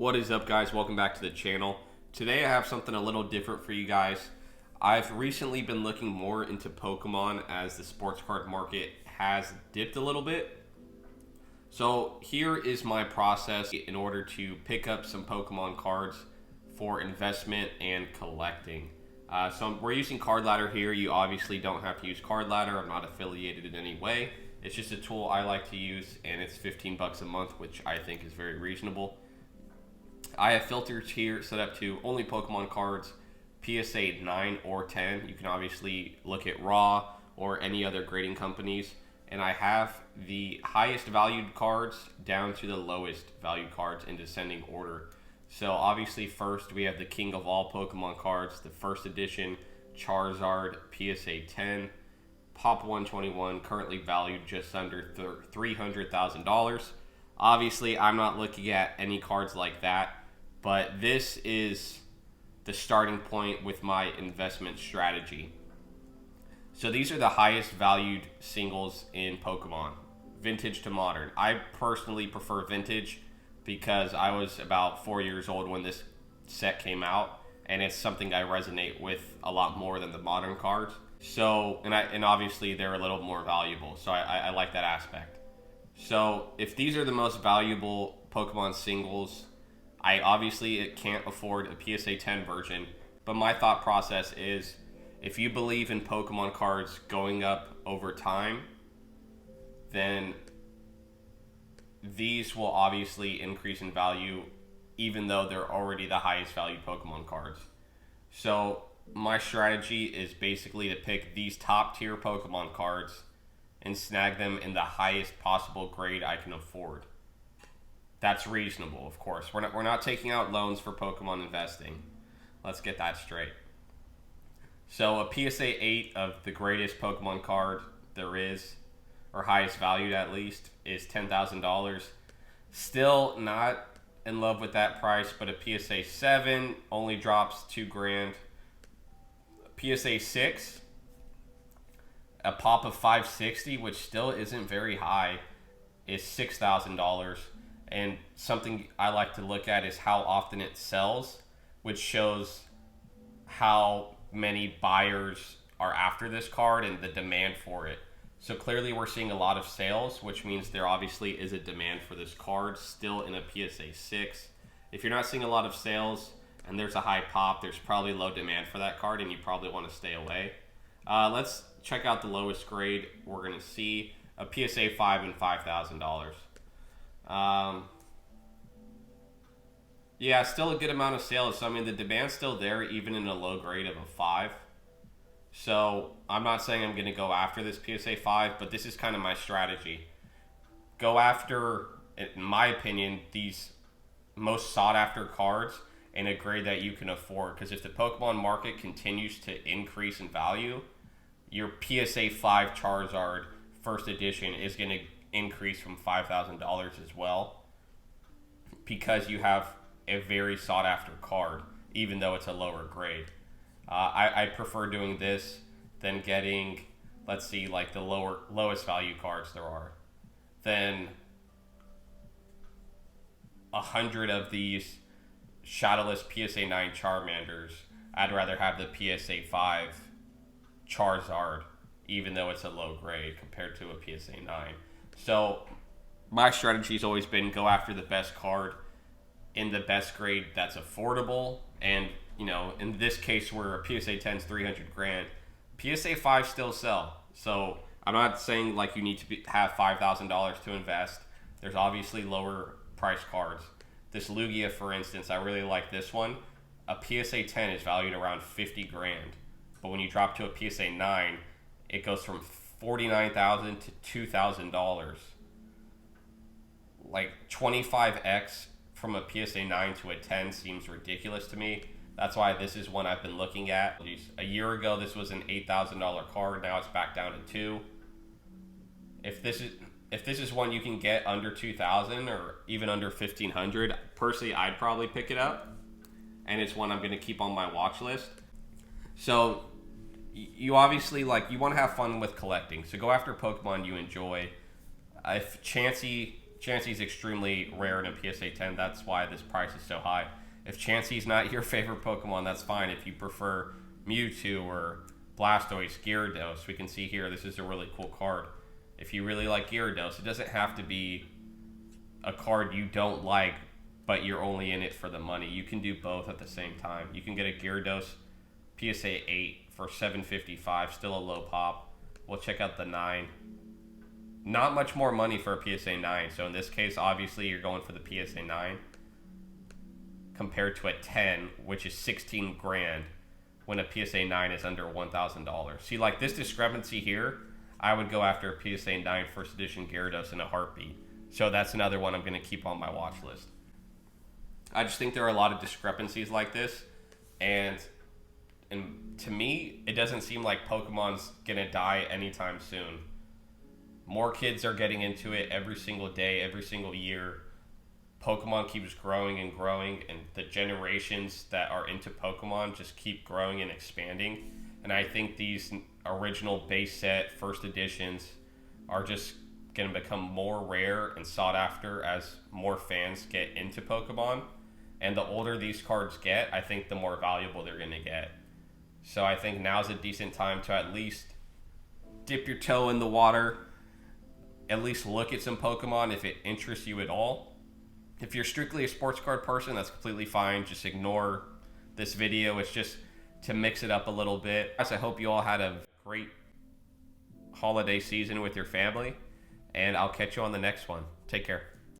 What is up, guys? Welcome back to the channel. Today I have something a little different for you guys. I've recently been looking more into Pokemon as the sports card market has dipped a little bit. So here is my process in order to pick up some Pokemon cards for investment and collecting. We're using Card Ladder here. You obviously don't have to use Card Ladder. I'm not affiliated in any way. It's just a tool I like to use, and it's 15 bucks a month, which I think is very reasonable. I have filters here set up to only Pokemon cards, PSA 9 or 10. You can obviously look at Raw or any other grading companies. And I have the highest valued cards down to the lowest valued cards in descending order. So obviously first we have the king of all Pokemon cards, the first edition Charizard PSA 10, Pop 121, currently valued just under $300,000. Obviously I'm not looking at any cards like that, but this is the starting point with my investment strategy. So these are the highest valued singles in Pokemon, vintage to modern. I personally prefer vintage because I was about 4 years old when this set came out, and it's something I resonate with a lot more than the modern cards. So, and obviously they're a little more valuable, so I like that aspect. So if these are the most valuable Pokemon singles, I obviously can't afford a PSA 10 version, but my thought process is, if you believe in Pokemon cards going up over time, then these will obviously increase in value even though they're already the highest valued Pokemon cards. So my strategy is basically to pick these top tier Pokemon cards and snag them in the highest possible grade I can afford. That's reasonable, of course. We're not taking out loans for Pokemon investing. Let's get that straight. So a PSA 8 of the greatest Pokemon card there is, or highest valued at least, is $10,000. Still not in love with that price, but a PSA 7 only drops $2,000. PSA 6, a pop of 560, which still isn't very high, is $6,000. And something I like to look at is how often it sells, which shows how many buyers are after this card and the demand for it. So clearly we're seeing a lot of sales, which means there obviously is a demand for this card still in a PSA 6. If you're not seeing a lot of sales and there's a high pop, there's probably low demand for that card and you probably want to stay away. Let's check out the lowest grade. We're going to see a PSA 5 and $5,000. Yeah, still a good amount of sales. So, I mean, the demand's still there even in a low grade of a 5. So, I'm not saying I'm going to go after this PSA 5, but this is kind of my strategy. Go after, in my opinion, these most sought after cards in a grade that you can afford. Because if the Pokemon market continues to increase in value, your PSA 5 Charizard first edition is going to increase from $5,000 as well, because you have a very sought after card, even though it's a lower grade. I prefer doing this than getting, let's see, like the lowest value cards there are. Then 100 of these shadowless PSA 9 Charmanders. I'd rather have the PSA 5 Charizard, even though it's a low grade compared to a PSA 9. So my strategy's always been go after the best card in the best grade that's affordable. And, you know, in this case where a PSA 10 is $300,000, PSA 5 still sell. So I'm not saying like you need to have $5,000 to invest. There's obviously lower price cards. This Lugia, for instance, I really like this one. A PSA 10 is valued around $50,000, but when you drop to a PSA 9, it goes from $49,000 to $2,000. Like 25x from a PSA 9 to a 10 seems ridiculous to me. That's why this is one I've been looking at. A year ago, this was an $8,000 card. Now it's back down to $2,000. If this is one you can get under $2,000 or even under $1,500, personally, I'd probably pick it up. And it's one I'm going to keep on my watch list. So you obviously, like, you want to have fun with collecting. So go after Pokemon you enjoy. If Chansey Chansey's extremely rare in a PSA 10. That's why this price is so high. If Chansey's not your favorite Pokemon, that's fine. If you prefer Mewtwo or Blastoise, Gyarados, we can see here, this is a really cool card. If you really like Gyarados, it doesn't have to be a card you don't like, but you're only in it for the money. You can do both at the same time. You can get a Gyarados PSA 8 for $755, still a low pop. We'll check out the 9. Not much more money for a PSA 9. So in this case, obviously, you're going for the PSA 9 compared to a 10, which is 16 grand, when a PSA 9 is under $1,000. See, like this discrepancy here, I would go after a PSA 9 first edition Gyarados in a heartbeat. So that's another one I'm going to keep on my watch list. I just think there are a lot of discrepancies like this, and to me, it doesn't seem like Pokemon's going to die anytime soon. More kids are getting into it every single day, every single year. Pokemon keeps growing and growing, and the generations that are into Pokemon just keep growing and expanding. And I think these original base set first editions are just going to become more rare and sought after as more fans get into Pokemon. And the older these cards get, I think the more valuable they're going to get. So I think now's a decent time to at least dip your toe in the water, at least look at some Pokemon if it interests you at all. If you're strictly a sports card person, that's completely fine. Just ignore this video. It's just to mix it up a little bit. Guys, I hope you all had a great holiday season with your family, and I'll catch you on the next one. Take care.